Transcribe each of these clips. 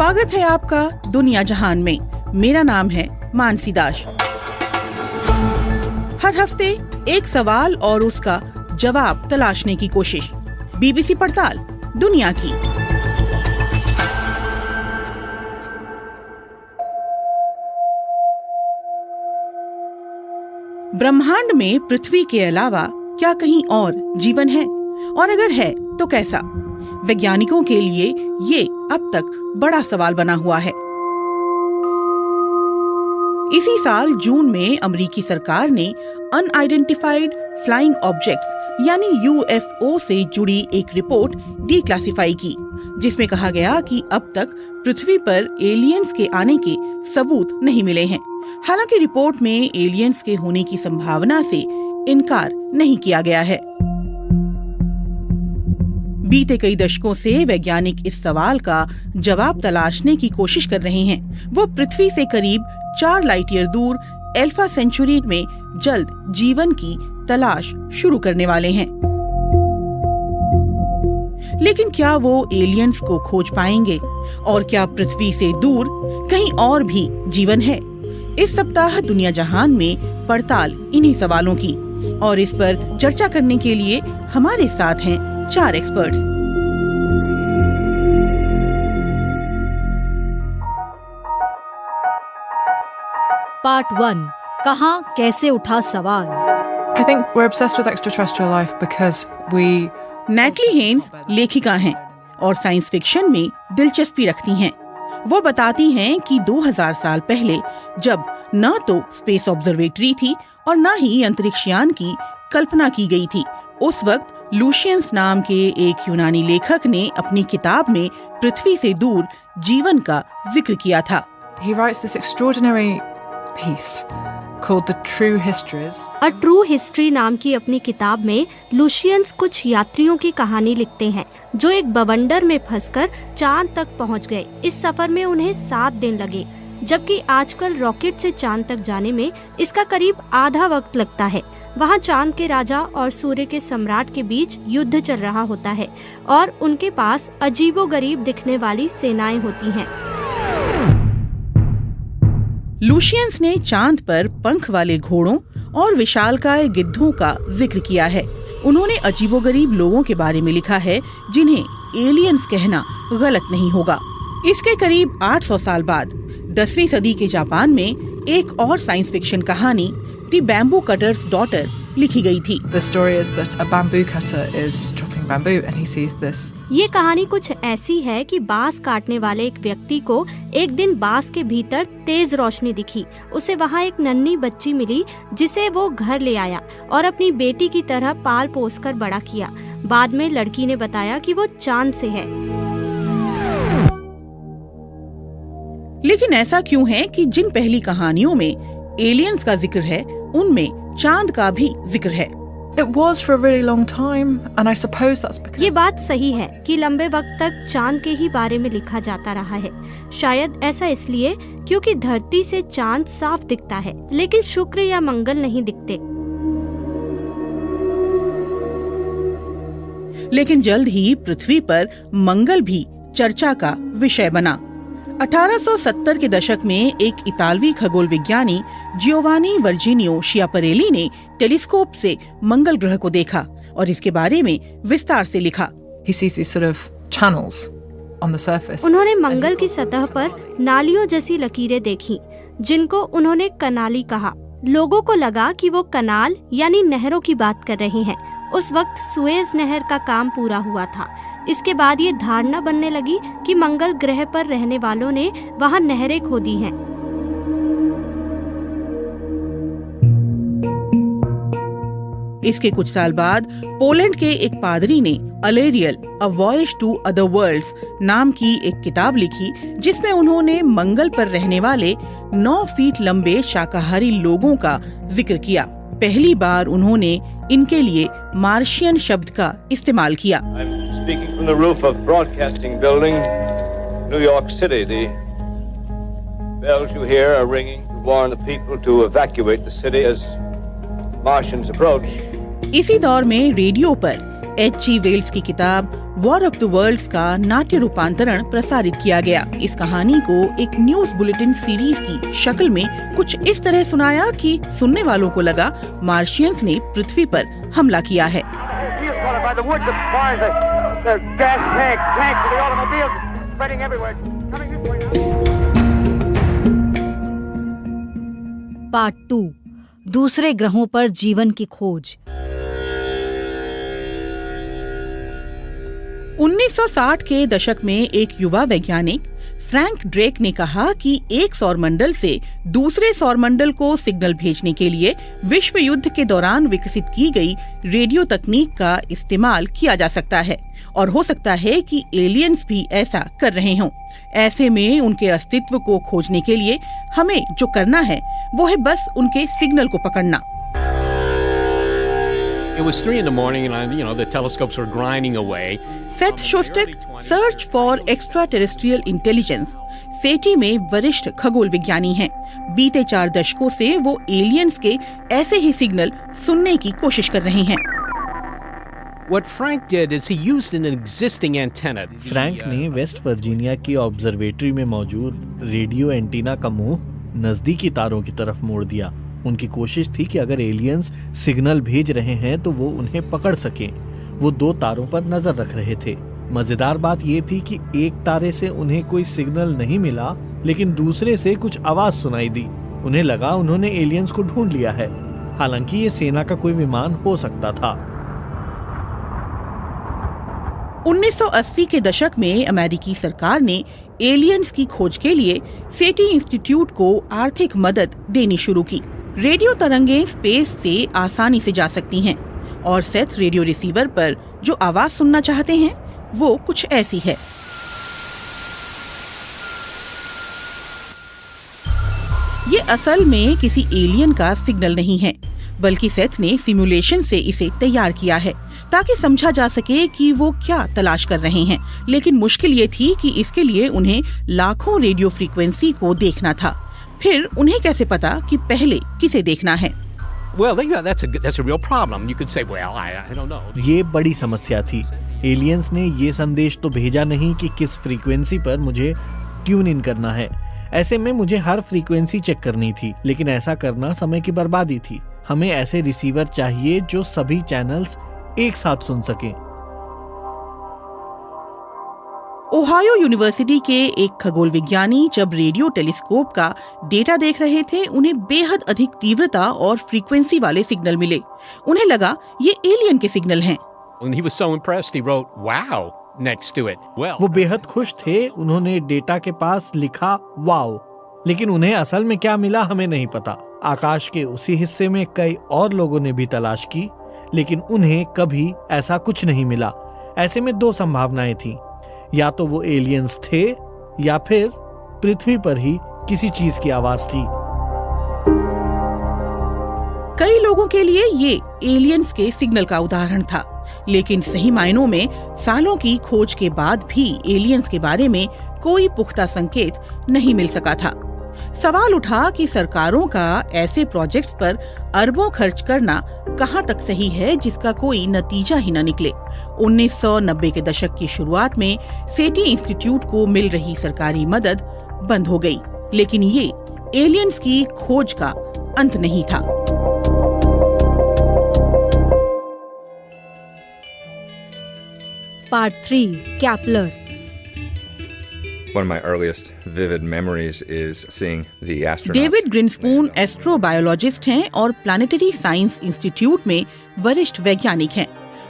स्वागत है आपका दुनिया जहान में। मेरा नाम है मानसी दास। हर हफ्ते एक सवाल और उसका जवाब तलाशने की कोशिश। बीबीसी पड़ताल दुनिया की। ब्रह्मांड में पृथ्वी के अलावा क्या कहीं और जीवन है, और अगर है तो कैसा? वैज्ञानिकों के लिए ये अब तक बड़ा सवाल बना हुआ है। इसी साल जून में अमेरिकी सरकार ने अनआइडेंटिफाइड फ्लाइंग ऑब्जेक्ट्स यानी यूएफओ से जुड़ी एक रिपोर्ट डीक्लासिफाई की, जिसमें कहा गया कि अब तक पृथ्वी पर एलियंस के आने के सबूत नहीं मिले हैं। हालांकि रिपोर्ट में एलियंस के होने की संभावना से इनकार नहीं किया गया है। बीते कई दशकों से वैज्ञानिक इस सवाल का जवाब तलाशने की कोशिश कर रहे हैं। वो पृथ्वी से करीब 4 लाइट ईयर दूर अल्फा सेंचुरी में जल्द जीवन की तलाश शुरू करने वाले हैं। लेकिन क्या वो एलियंस को खोज पाएंगे, और क्या पृथ्वी से दूर कहीं और भी जीवन है? इस सप्ताह दुनिया जहान में पड़ताल इन्हीं सवालों की, और इस पर चर्चा करने के लिए हमारे साथ हैं 4 एक्सपर्ट्स। पार्ट 1, कहां कैसे उठा सवाल। I think we're obsessed with extraterrestrial life because we Natalie Haynes लेखिका हैं और साइंस फिक्शन में दिलचस्पी रखती हैं। वो बताती हैं कि 2000 साल पहले, जब न तो स्पेस ऑब्जर्वेटरी थी और न ही अंतरिक्ष यान की कल्पना की गई थी, उस वक्त लूशियंस नाम के एक यूनानी लेखक ने अपनी किताब में पृथ्वी से दूर जीवन का जिक्र किया था। he writes this extraordinary piece called The True Histories. A true history नाम की अपनी किताब में लूशियंस कुछ यात्रियों की कहानी लिखते हैं जो एक बवंडर में फंसकर चांद तक पहुंच गए। इस सफर में उन्हें 7 दिन लगे, जबकि आजकल रॉकेट से चांद तक जाने में इसका करीब आधा वक्त लगता है। वहाँ चांद के राजा और सूर्य के सम्राट के बीच युद्ध चल रहा होता है और उनके पास अजीबोगरीब दिखने वाली सेनाएं होती हैं। लूशियंस ने चांद पर पंख वाले घोड़ों और विशालकाय गिद्धों का जिक्र किया है। उन्होंने अजीबोगरीब लोगों के बारे में लिखा है जिन्हें एलियंस कहना गलत नहीं होगा। इसके करीब 800 साल बाद 10वीं सदी के जापान में एक और साइंस फिक्शन कहानी द बैम्बू कटर्स डॉटर लिखी गई थी। The story is that a bamboo cutter is chopping bamboo and he sees this. ये कहानी कुछ ऐसी है कि बांस काटने वाले एक व्यक्ति को एक दिन बांस के भीतर तेज रोशनी दिखी। उसे वहाँ एक नन्ही बच्ची मिली जिसे वो घर ले आया और अपनी बेटी की तरह पाल पोस कर बड़ा किया। बाद में लड़की ने बताया कि वो चांद से है। लेकिन ऐसा क्यों है कि जिन पहली कहानियों में एलियंस का जिक्र है, उनमें चांद का भी जिक्र है? It was for a really long time and I suppose that's because ये बात सही है कि लंबे वक्त तक चांद के ही बारे में लिखा जाता रहा है। शायद ऐसा इसलिए क्योंकि धरती से चांद साफ दिखता है, लेकिन शुक्र या मंगल नहीं दिखते। लेकिन जल्द ही पृथ्वी पर मंगल भी चर्चा का विषय बना। 1870 के दशक में एक इतालवी खगोल विज्ञानी जियोवानी वर्जीनियो शियापरेली ने टेलीस्कोप से मंगल ग्रह को देखा और इसके बारे में विस्तार से लिखा। he sees these sort of channels on the surface. उन्होंने मंगल की सतह पर नालियों जैसी लकीरें देखी, जिनको उन्होंने कनाली कहा। लोगों को लगा कि वो कनाल यानी नहरों की बात कर रहे हैं। उस वक्त सुएज नहर का काम पूरा हुआ था। इसके बाद ये धारणा बनने लगी कि मंगल ग्रह पर रहने वालों ने वहाँ नहरें खोदी हैं। इसके कुछ साल बाद पोलैंड के एक पादरी ने अलेरियल अ वॉयज टू अदर वर्ल्ड्स नाम की एक किताब लिखी, जिसमें उन्होंने मंगल पर रहने वाले 9 फीट लंबे शाकाहारी लोगों का जिक्र किया। पहली बार उन्होंने इनके लिए मार्शियन शब्द का इस्तेमाल किया। Speaking from the roof of Broadcasting Building, New York City, the bells you hear are ringing to warn the people to evacuate the city as Martians approach. इसी दौर में रेडियो पर H.G. वेल्स की किताब वॉर ऑफ द वर्ल्ड्स का नाट्य रूपांतरण प्रसारित किया गया। इस कहानी को एक न्यूज बुलेटिन सीरीज की शक्ल में कुछ इस तरह सुनाया कि सुनने वालों को लगा मार्शियंस ने पृथ्वी पर हमला किया है। पार्ट 2 दूसरे ग्रहों पर जीवन की खोज। 1960 के दशक में एक युवा वैज्ञानिक फ्रैंक ड्रेक ने कहा कि एक सौरमंडल से दूसरे सौरमंडल को सिग्नल भेजने के लिए विश्व युद्ध के दौरान विकसित की गई रेडियो तकनीक का इस्तेमाल किया जा सकता है और हो सकता है कि एलियंस भी ऐसा कर रहे हों। ऐसे में उनके अस्तित्व को खोजने के लिए हमें जो करना है वो है बस उनके सिग्नल को पकड़ना। It was 3 in the morning and the telescopes were grinding away. Seth Shostak search for extraterrestrial intelligence SETI में वरिष्ठ खगोल विज्ञानी हैं। बीते 4 दशकों से वो एलियंस के ऐसे ही सिग्नल सुनने की कोशिश कर रहे हैं। What Frank did is he used an existing antenna. Frank ने वेस्ट वर्जीनिया की ऑब्जर्वेटरी में मौजूद रेडियो एंटीना का मुंह नजदीकी तारों की तरफ मोड़ दिया। उनकी कोशिश थी कि अगर एलियंस सिग्नल भेज रहे हैं तो वो उन्हें पकड़ सकें। वो 2 तारों पर नजर रख रहे थे। मजेदार बात ये थी कि एक तारे से उन्हें कोई सिग्नल नहीं मिला, लेकिन दूसरे से कुछ आवाज सुनाई दी। उन्हें लगा उन्होंने एलियंस को ढूंढ लिया है। हालांकि ये सेना का कोई विमान हो सकता था। 1980 के दशक में अमेरिकी सरकार ने एलियंस की खोज के लिए सेटी इंस्टीट्यूट को आर्थिक मदद देनी शुरू की। रेडियो तरंगें स्पेस से आसानी से जा सकती हैं और सेथ रेडियो रिसीवर पर जो आवाज सुनना चाहते हैं वो कुछ ऐसी है। ये असल में किसी एलियन का सिग्नल नहीं है, बल्कि सेथ ने सिमुलेशन से इसे तैयार किया है ताकि समझा जा सके कि वो क्या तलाश कर रहे हैं। लेकिन मुश्किल ये थी कि इसके लिए उन्हें लाखों रेडियो फ्रीक्वेंसी को देखना था। फिर उन्हें कैसे पता कि पहले किसे देखना है? Well, that's a real problem. You could say, well, I don't know. ये बड़ी समस्या थी। एलियंस ने ये संदेश तो भेजा नहीं कि किस फ्रीक्वेंसी पर मुझे ट्यून इन करना है। ऐसे में मुझे हर फ्रीक्वेंसी चेक करनी थी, लेकिन ऐसा करना समय की बर्बादी थी। हमें ऐसे रिसीवर चाहिए जो सभी चैनल्स एक साथ सुन सकें। ओहायो यूनिवर्सिटी के एक खगोल विज्ञानी जब रेडियो टेलीस्कोप का डेटा देख रहे थे, उन्हें बेहद अधिक तीव्रता और फ्रीक्वेंसी वाले सिग्नल मिले। उन्हें लगा ये एलियन के सिग्नल हैं। When he was so impressed, he wrote, "Wow" next to it. Well, वो बेहद खुश थे। उन्होंने डेटा के पास लिखा वाओ, लेकिन उन्हें असल में क्या मिला हमें नहीं पता। आकाश के उसी हिस्से में कई और लोगों ने भी तलाश की, लेकिन उन्हें कभी ऐसा कुछ नहीं मिला। ऐसे में 2 संभावनाएं थी, या तो वो एलियंस थे या फिर पृथ्वी पर ही किसी चीज की आवाज थी। कई लोगों के लिए ये एलियंस के सिग्नल का उदाहरण था, लेकिन सही मायनों में सालों की खोज के बाद भी एलियंस के बारे में कोई पुख्ता संकेत नहीं मिल सका था। सवाल उठा कि सरकारों का ऐसे प्रोजेक्ट्स पर अरबों खर्च करना कहां तक सही है जिसका कोई नतीजा ही न निकले। 1990 के दशक की शुरुआत में सेटी इंस्टीट्यूट को मिल रही सरकारी मदद बंद हो गई, लेकिन ये एलियंस की खोज का अंत नहीं था। Part 3 कैपलर। One of my earliest vivid memories is seeing the astronauts. David Grinspoon astrobiologist हैं और प्लानिटरी साइंस इंस्टीट्यूट में वरिष्ठ वैज्ञानिक हैं।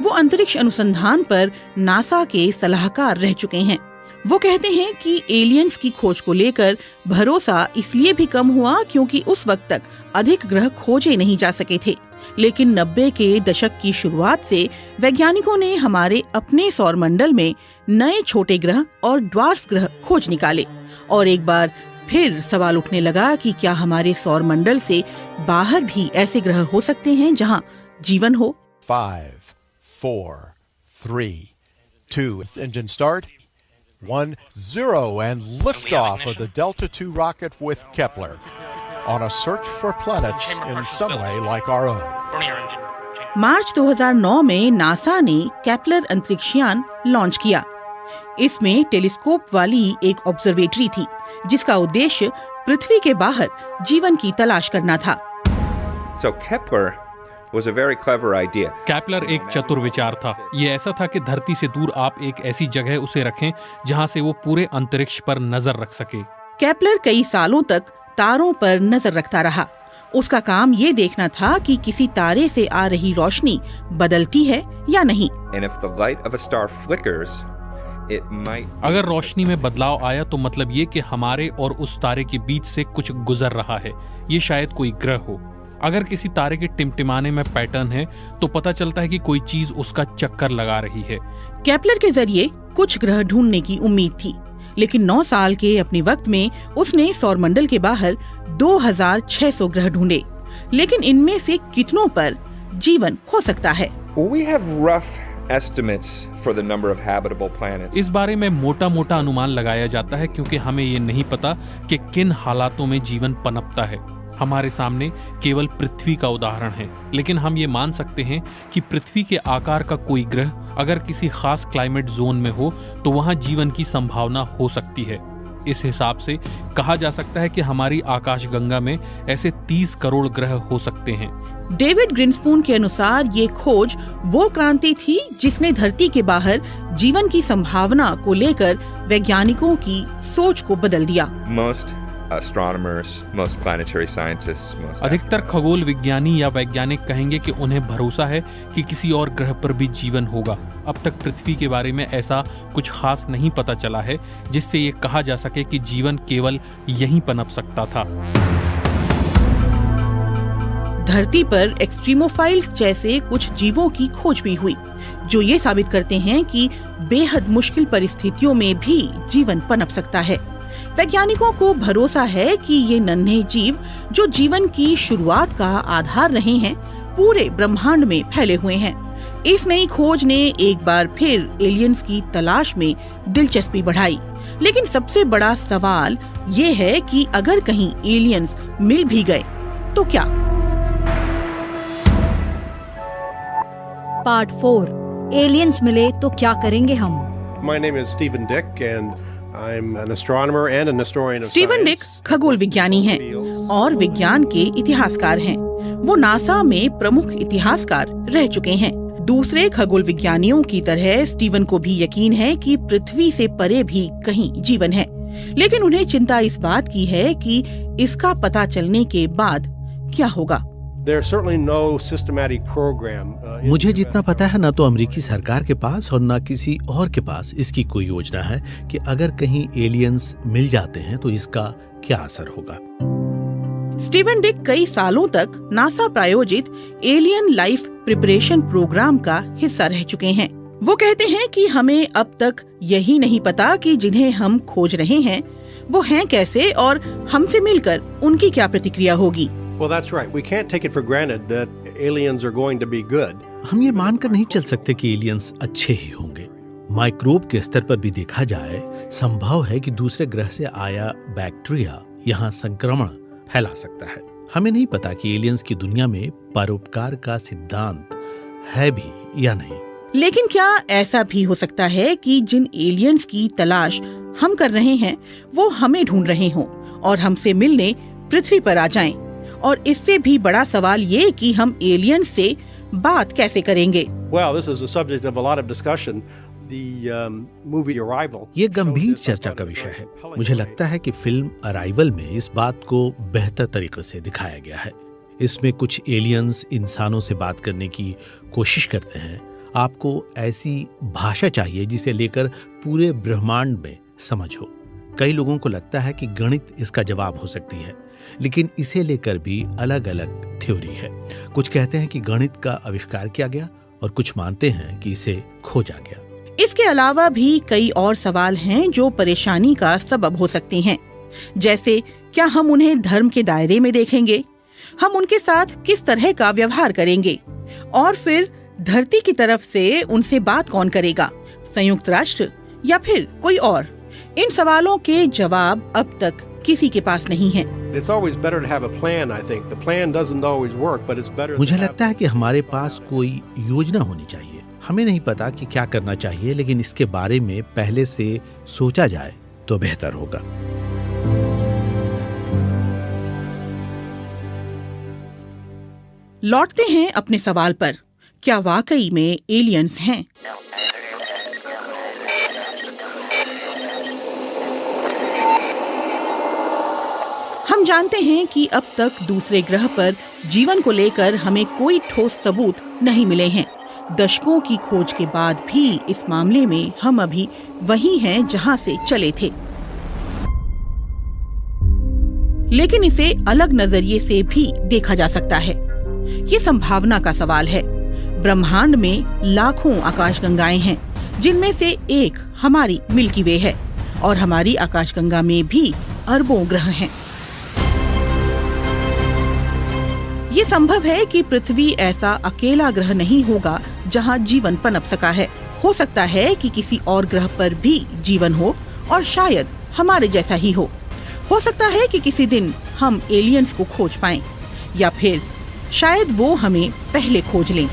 वो अंतरिक्ष अनुसंधान पर नासा के सलाहकार रह चुके हैं। वो कहते हैं कि एलियंस की खोज को लेकर भरोसा इसलिए भी कम हुआ क्योंकि उस वक्त तक अधिक ग्रह खोजे नहीं जा सके थे। लेकिन 90 के दशक की शुरुआत से वैज्ञानिकों ने हमारे अपने सौरमंडल में नए छोटे ग्रह और ड्वार्फ ग्रह खोज निकाले और एक बार फिर सवाल उठने लगा कि क्या हमारे सौरमंडल से बाहर भी ऐसे ग्रह हो सकते हैं जहां जीवन हो। 5, 4, 3, 2, engine start, 1, 0, and liftoff of the Delta II rocket with Kepler on a search for planets in some way like our own. मार्च 2009 में नासा ने केपलर अंतरिक्षयान लॉन्च किया। इसमें टेलीस्कोप वाली एक ऑब्जर्वेटरी थी जिसका उद्देश्य पृथ्वी के बाहर जीवन की तलाश करना था। So Kepler was a very clever idea. Kepler एक चतुर विचार था। ये ऐसा था कि धरती से दूर आप एक ऐसी जगह उसे रखें जहां से वो पूरे अंतरिक्ष पर नजर रख सके। केपलर कई सालों तक तारों पर नजर रखता रहा। उसका काम ये देखना था कि किसी तारे से आ रही रोशनी बदलती है या नहीं। And if the light of a star flickers, it might... अगर रोशनी में बदलाव आया तो मतलब ये कि हमारे और उस तारे के बीच से कुछ गुजर रहा है। ये शायद कोई ग्रह हो। अगर किसी तारे के टिमटिमाने में पैटर्न है तो पता चलता है कि कोई चीज उसका चक्कर लगा रही है। केपलर के जरिए कुछ ग्रह ढूंढने की उम्मीद थी, लेकिन 9 साल के अपने वक्त में उसने सौरमंडल के बाहर 2600 ग्रह ढूंढे, लेकिन इनमें से कितनों पर जीवन हो सकता है? We have rough estimates for the number of habitable planets. इस बारे में मोटा मोटा अनुमान लगाया जाता है क्योंकि हमें ये नहीं पता कि किन हालातों में जीवन पनपता है। हमारे सामने केवल पृथ्वी का उदाहरण है, लेकिन हम ये मान सकते हैं कि पृथ्वी के आकार का कोई ग्रह अगर किसी खास क्लाइमेट जोन में हो तो वहां जीवन की संभावना हो सकती है। इस हिसाब से कहा जा सकता है कि हमारी आकाशगंगा में ऐसे 30 करोड़ ग्रह हो सकते हैं। डेविड ग्रिन्सपून के अनुसार ये खोज वो क्रांति थी जिसने धरती के बाहर जीवन की संभावना को लेकर वैज्ञानिकों की सोच को बदल दिया। Most astronomers, most planetary scientists, most... अधिकतर खगोल विज्ञानी या वैज्ञानिक कहेंगे कि उन्हें भरोसा है कि किसी और ग्रह पर भी जीवन होगा। अब तक पृथ्वी के बारे में ऐसा कुछ खास नहीं पता चला है जिससे ये कहा जा सके कि जीवन केवल यहीं पनप सकता था। धरती पर एक्सट्रीमोफाइल्स जैसे कुछ जीवों की खोज भी हुई जो ये साबित करते हैं कि बेहद मुश्किल परिस्थितियों में भी जीवन पनप सकता है। वैज्ञानिकों को भरोसा है कि ये नन्हे जीव जो जीवन की शुरुआत का आधार रहे हैं पूरे ब्रह्मांड में फैले हुए हैं। इस नई खोज ने एक बार फिर एलियंस की तलाश में दिलचस्पी बढ़ाई, लेकिन सबसे बड़ा सवाल ये है कि अगर कहीं एलियंस मिल भी गए तो क्या? पार्ट 4 एलियंस मिले तो क्या करेंगे हम? My name is Stephen Dick and I'm an astronomer and an historian of Steven Dick खगोल विज्ञानी हैं और विज्ञान के इतिहासकार हैं। वो नासा में प्रमुख इतिहासकार रह चुके हैं। दूसरे खगोल विज्ञानियों की तरह स्टीवन को भी यकीन है कि पृथ्वी से परे भी कहीं जीवन है, लेकिन उन्हें चिंता इस बात की है कि इसका पता चलने के बाद क्या होगा। मुझे जितना पता है, न तो अमेरिकी सरकार के पास और न किसी और के पास इसकी कोई योजना है कि अगर कहीं एलियंस मिल जाते हैं तो इसका क्या असर होगा। स्टीवन डिक कई सालों तक नासा प्रायोजित एलियन लाइफ प्रिपरेशन प्रोग्राम का हिस्सा रह चुके हैं। वो कहते हैं कि हमें अब तक यही नहीं पता कि जिन्हें हम खोज रहे हैं वो हैं कैसे और हमसे मिलकर उनकी क्या प्रतिक्रिया होगी। Well, that's right. We can't take it for granted that aliens are going to be good. हम ये मानकर नहीं चल सकते कि एलियंस अच्छे ही होंगे। माइक्रोब के स्तर पर भी देखा जाए, संभव है कि दूसरे ग्रह से आया बैक्टीरिया यहाँ संक्रमण फैला सकता है। हमें नहीं पता कि एलियंस की दुनिया में परोपकार का सिद्धांत है भी या नहीं। लेकिन क्या ऐसा भी हो सकता है कि जिन एलियंस की तलाश हम कर रहे हैं वो हमें ढूंढ रहे हों और हमसे मिलने पृथ्वी पर आ जाएं? और इससे भी बड़ा सवाल ये कि हम एलियंस से बात कैसे करेंगे। Well, this is a subject of a lot of discussion. The movie Arrival. ये गंभीर चर्चा का विषय है। मुझे लगता है कि फिल्म अराइवल में इस बात को बेहतर तरीके से दिखाया गया है। इसमें कुछ एलियंस इंसानों से बात करने की कोशिश करते हैं। आपको ऐसी भाषा चाहिए जिसे लेकर पूरे ब्रह्मांड में समझ हो। कई लोगों को लगता है कि गणित इसका जवाब हो सकती है, लेकिन इसे लेकर भी अलग अलग थ्योरी है। कुछ कहते हैं कि गणित का आविष्कार किया गया और कुछ मानते हैं कि इसे खोजा गया। इसके अलावा भी कई और सवाल हैं जो परेशानी का सबब हो सकते हैं, जैसे क्या हम उन्हें धर्म के दायरे में देखेंगे, हम उनके साथ किस तरह का व्यवहार करेंगे, और फिर धरती की तरफ से उनसे बात कौन करेगा, संयुक्त राष्ट्र या फिर कोई और। इन सवालों के जवाब अब तक किसी के पास नहीं है। It's always better to have a plan, I think. The plan doesn't always work, but it's better. मुझे लगता है कि हमारे पास कोई योजना होनी चाहिए। हमें नहीं पता कि क्या करना चाहिए, लेकिन इसके बारे में पहले से सोचा जाए तो बेहतर होगा। लौटते हैं अपने सवाल पर, क्या वाकई में एलियंस हैं? हम जानते हैं कि अब तक दूसरे ग्रह पर जीवन को लेकर हमें कोई ठोस सबूत नहीं मिले हैं। दशकों की खोज के बाद भी इस मामले में हम अभी वही हैं जहां से चले थे। लेकिन इसे अलग नजरिए से भी देखा जा सकता है। ये संभावना का सवाल है। ब्रह्मांड में लाखों आकाशगंगाएं हैं, जिनमें से एक हमारी मिल्की वे है, और हमारी आकाशगंगा में भी अरबों ग्रह हैं। ये संभव है कि पृथ्वी ऐसा अकेला ग्रह नहीं होगा जहां जीवन पनप सका है। हो सकता है कि किसी और ग्रह पर भी जीवन हो, और शायद हमारे जैसा ही हो। हो सकता है कि किसी दिन हम एलियंस को खोज पाएं, या फिर शायद वो हमें पहले खोज लें।